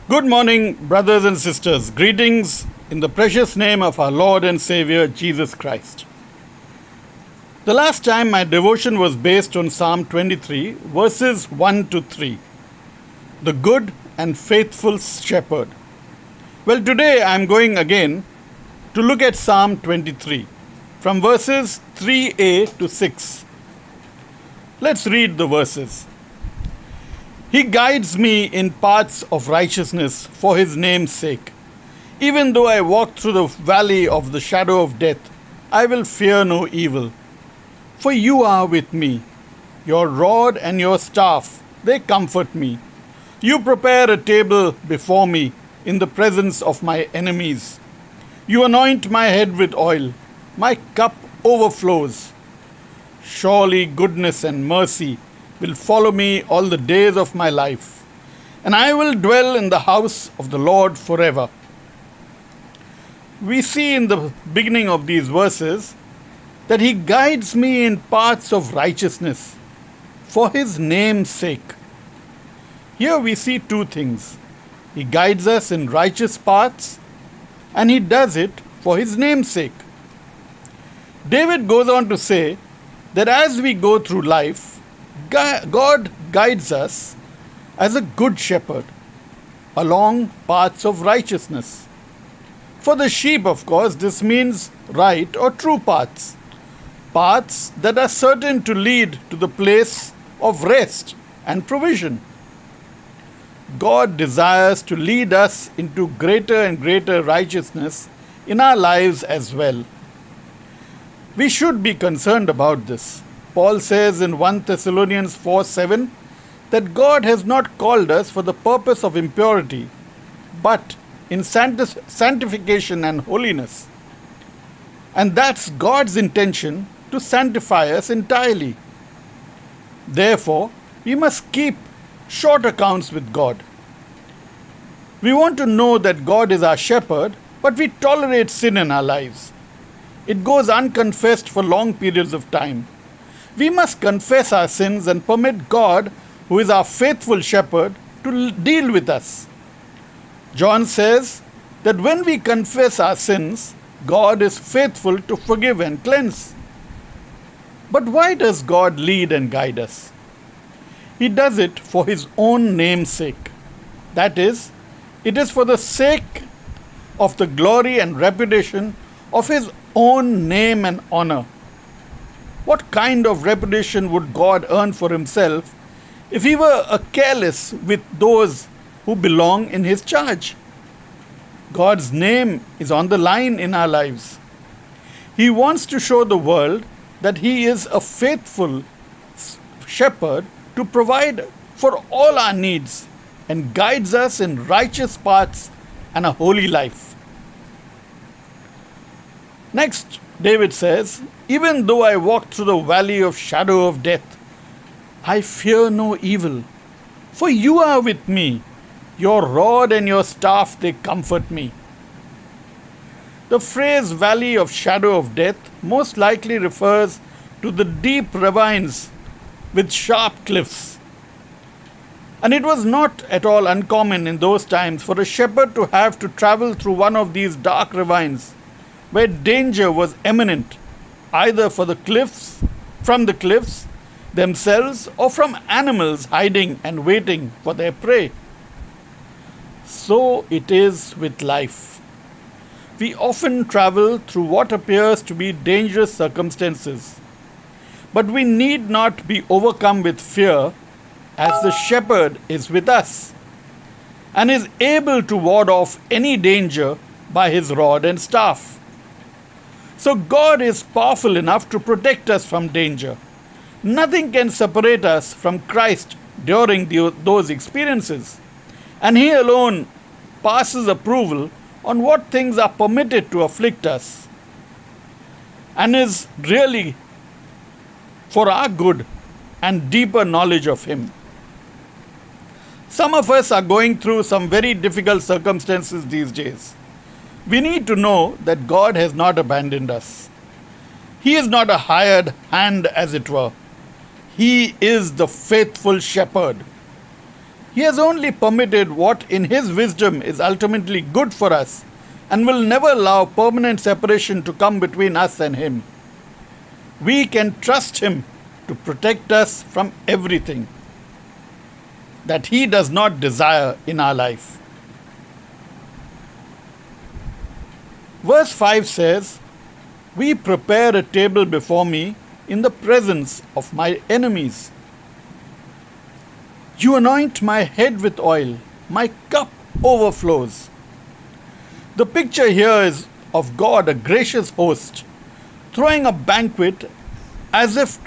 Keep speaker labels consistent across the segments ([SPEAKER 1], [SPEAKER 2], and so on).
[SPEAKER 1] Good morning, brothers and sisters. Greetings in the precious name of our Lord and Savior, Jesus Christ. The last time my devotion was based on Psalm 23, verses 1 to 3, the good and faithful shepherd. Well, today I am going again to look at Psalm 23, from verses 3a to 6. Let's read the verses. He guides me in paths of righteousness for his name's sake. Even though I walk through the valley of the shadow of death, I will fear no evil. For you are with me. Your rod and your staff, they comfort me. You prepare a table before me in the presence of my enemies. You anoint my head with oil. My cup overflows. Surely goodness and mercy will follow me all the days of my life, and I will dwell in the house of the Lord forever. We see in the beginning of these verses that he guides me in paths of righteousness for his name's sake. Here we see two things. He guides us in righteous paths, and he does it for his name's sake. David goes on to say that as we go through life, God guides us as a good shepherd along paths of righteousness. For the sheep, of course, this means right or true paths, paths that are certain to lead to the place of rest and provision. God desires to lead us into greater and greater righteousness in our lives as well. We should be concerned about this. Paul says in 1 Thessalonians 4:7 that God has not called us for the purpose of impurity, but in sanctification and holiness. And that's God's intention, to sanctify us entirely. Therefore, we must keep short accounts with God. We want to know that God is our shepherd, but we tolerate sin in our lives. It goes unconfessed for long periods of time. We must confess our sins and permit God, who is our faithful shepherd, to deal with us. John says that when we confess our sins, God is faithful to forgive and cleanse. But why does God lead and guide us? He does it for his own name's sake. That is, it is for the sake of the glory and reputation of his own name and honor. What kind of reputation would God earn for himself if he were careless with those who belong in his charge? God's name is on the line in our lives. He wants to show the world that he is a faithful shepherd to provide for all our needs and guides us in righteous paths and a holy life. Next, David says, even though I walk through the valley of shadow of death, I fear no evil, for you are with me. Your rod and your staff, they comfort me. The phrase valley of shadow of death most likely refers to the deep ravines with sharp cliffs. And it was not at all uncommon in those times for a shepherd to have to travel through one of these dark ravines where danger was imminent, either from the cliffs themselves or from animals hiding and waiting for their prey. So it is with life. We often travel through what appears to be dangerous circumstances, but we need not be overcome with fear, as the shepherd is with us and is able to ward off any danger by his rod and staff. So God is powerful enough to protect us from danger. Nothing can separate us from Christ during those experiences. And he alone passes approval on what things are permitted to afflict us, and is really for our good and deeper knowledge of him. Some of us are going through some very difficult circumstances these days. We need to know that God has not abandoned us. He is not a hired hand, as it were. He is the faithful shepherd. He has only permitted what in His wisdom is ultimately good for us and will never allow permanent separation to come between us and Him. We can trust Him to protect us from everything that He does not desire in our life. Verse 5 says, "We prepare a table before me in the presence of my enemies. You anoint my head with oil, my cup overflows." The picture here is of God, a gracious host, throwing a banquet as if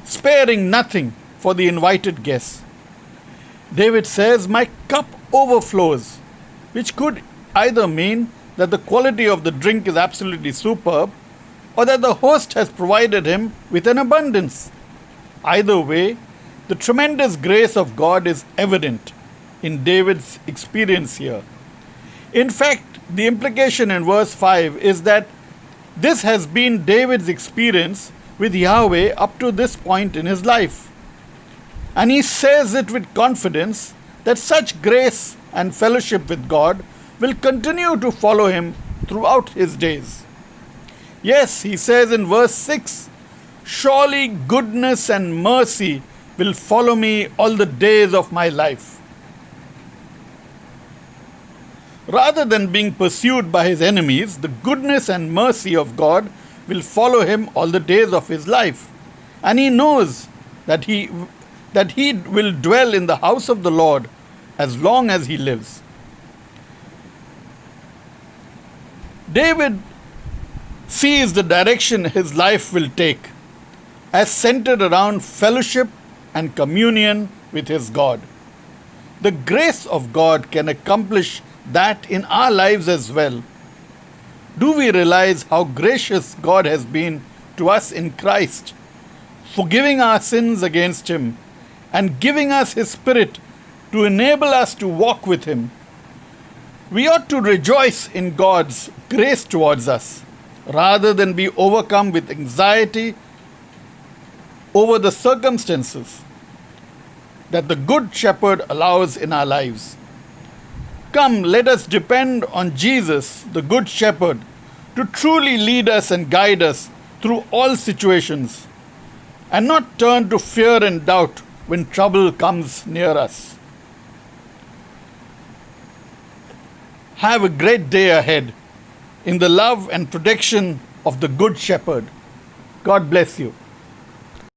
[SPEAKER 1] sparing nothing for the invited guests. David says, "My cup overflows," which could either mean that the quality of the drink is absolutely superb or that the host has provided him with an abundance. Either way, the tremendous grace of God is evident in David's experience here. In fact, the implication in verse 5 is that this has been David's experience with Yahweh up to this point in his life. And he says it with confidence that such grace and fellowship with God will continue to follow him throughout his days. Yes, he says in verse 6, "Surely goodness and mercy will follow me all the days of my life." Rather than being pursued by his enemies, the goodness and mercy of God will follow him all the days of his life. And he knows that he will dwell in the house of the Lord as long as he lives. David sees the direction his life will take as centered around fellowship and communion with his God. The grace of God can accomplish that in our lives as well. Do we realize how gracious God has been to us in Christ, forgiving our sins against Him and giving us His Spirit to enable us to walk with Him? We ought to rejoice in God's grace towards us rather than be overcome with anxiety over the circumstances that the Good Shepherd allows in our lives. Come, let us depend on Jesus, the Good Shepherd, to truly lead us and guide us through all situations, and not turn to fear and doubt when trouble comes near us. Have a great day ahead in the love and protection of the Good Shepherd. God bless you.